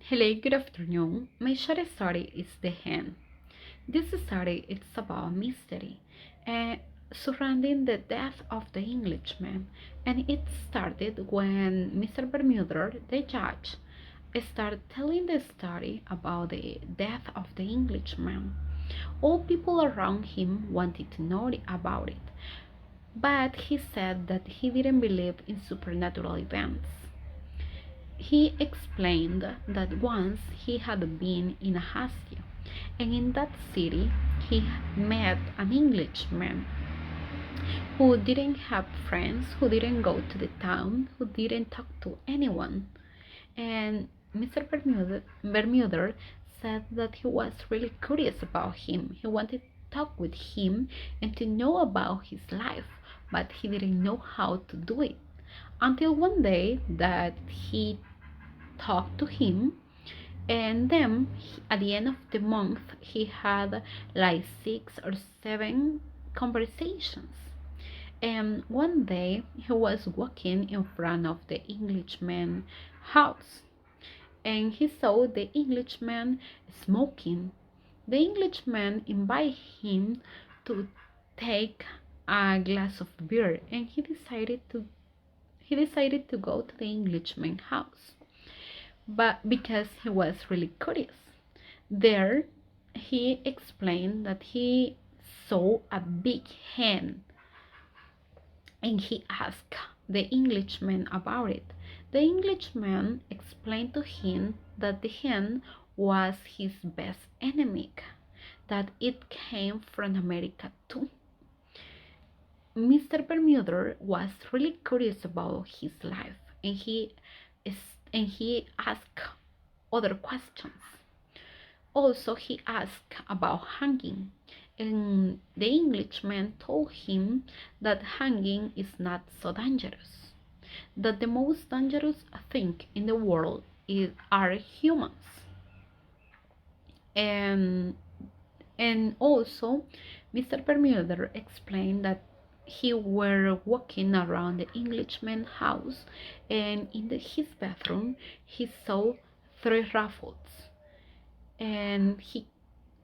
Hello, good afternoon. My short story is The Hen. This story is about mystery surrounding the death of the Englishman, and it started when Mr. Bermuda, the judge, started telling the story about the death of the Englishman. All people around him wanted to know about it, but he said that he didn't believe in supernatural events. He explained that once he had been in Asia, and in that city he met an Englishman who didn't have friends, who didn't go to the town, who didn't talk to anyone. And Mr. Bermuda said that he was really curious about him. He wanted to talk with him and to know about his life, but he didn't know how to do it. Until one day that he talked to him, and then at the end of the month he had like 6 or 7 conversations. And one day he was walking in front of the Englishman's house, and he saw the Englishman smoking. The Englishman invited him to take a glass of beer, and he decided to go to the Englishman's house, but because he was really curious. There, he explained that he saw a big hen, and he asked the Englishman about it. The Englishman explained to him that the hen was his best enemy, that it came from America too. Mr. Bermuda was really curious about his life, and he asked other questions. Also, he asked about hanging, and the Englishman told him that hanging is not so dangerous, that the most dangerous thing in the world are humans. And, and also, Mr. Bermuda explained that he were walking around the Englishman's house, and in his bathroom he saw 3 raffles, and he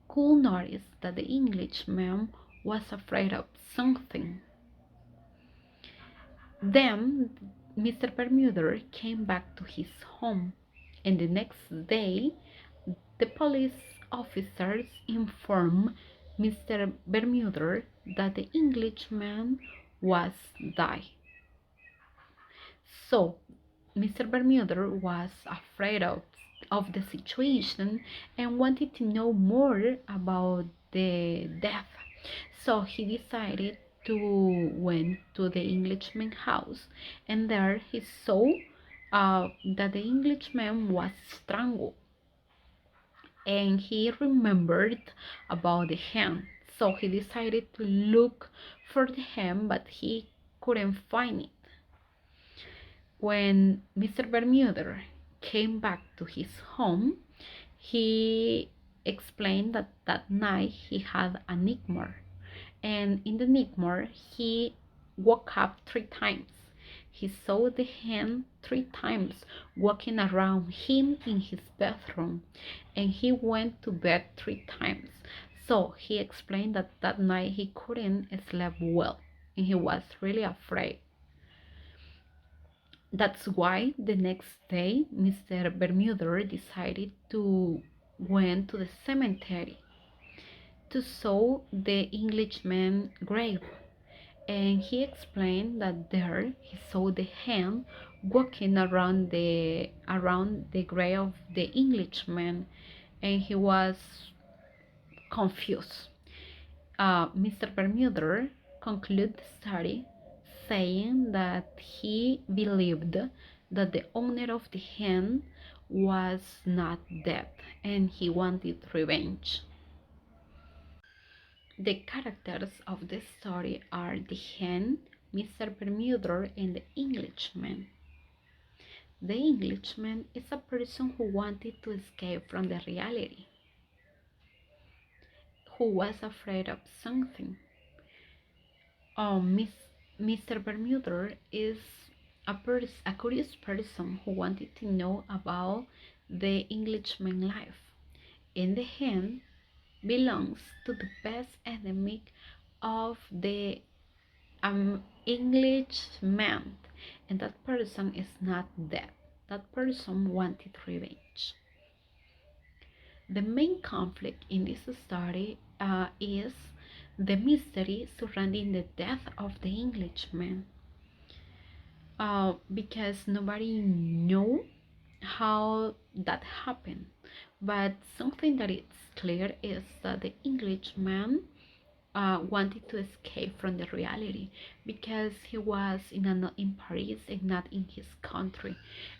could notice that the Englishman was afraid of something. Then Mr. Bermuda came back to his home, and the next day the police officers informed Mr. Bermuda that the Englishman was dead. So Mr. Bermuda was afraid of the situation and wanted to know more about the death. So he decided to went to the Englishman's house, and there he saw that the Englishman was strangled, and he remembered about the hen. So he decided to look for the hen, but he couldn't find it. When Mr. Bermuda came back to his home, he explained that that night he had a nightmare, and in the nightmare he woke up 3 times. He saw the hen 3 times walking around him in his bathroom, and he went to bed 3 times. So he explained that that night he couldn't sleep well, and he was really afraid. That's why the next day Mr. Bermuda decided to went to the cemetery to saw the Englishman's grave, and he explained that there he saw the hen walking around the grave of the Englishman, and he was confused. Mr. Bermuda concluded the study saying that he believed that the owner of the hen was not dead, and he wanted revenge. The characters of this story are the hen, Mr. Bermuda, and the Englishman. The Englishman is a person who wanted to escape from the reality, who was afraid of something. Mr. Bermuda is a curious person who wanted to know about the Englishman life. In the hand belongs to the best enemy of the Englishman, and that person is not dead. That person wanted revenge. The main conflict in this story is the mystery surrounding the death of the Englishman, because nobody knew how that happened. But something that is clear is that the Englishman wanted to escape from the reality because he was in Paris and not in his country,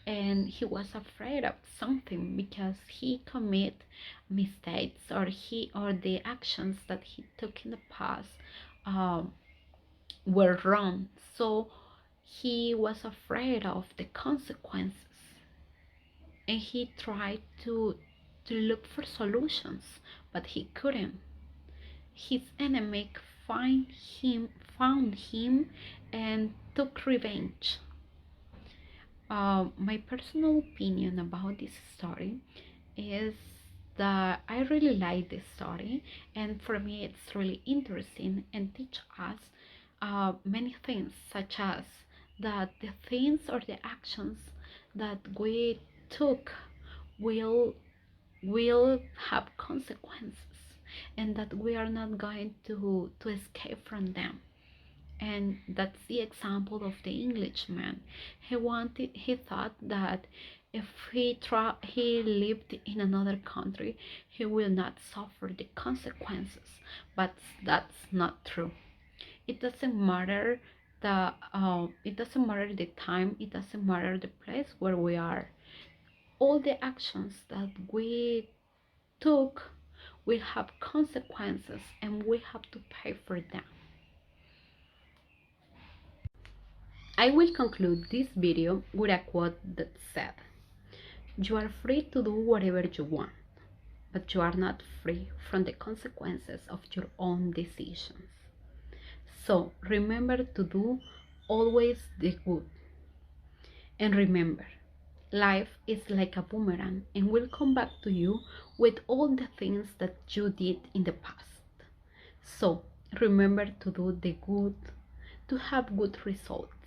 and he was afraid of something because he commit mistakes, or the actions that he took in the past um, were wrong. So he was afraid of the consequences, and he tried to look for solutions, but he couldn't. His enemy found him and took revenge. My personal opinion about this story is that I really like this story, and for me it's really interesting and teach us many things, such as that the things or the actions that we took will have consequences, and that we are not going to escape from them. And that's the example of the Englishman. He thought that if he lived in another country, he will not suffer the consequences, but that's not true. It doesn't matter the time, it doesn't matter the place where we are. All the actions that we took will have consequences, and we have to pay for them. I will conclude this video with a quote that said, "You are free to do whatever you want, but you are not free from the consequences of your own decisions." So remember to do always the good. And remember, life is like a boomerang and will come back to you with all the things that you did in the past. So remember to do the good to have good results.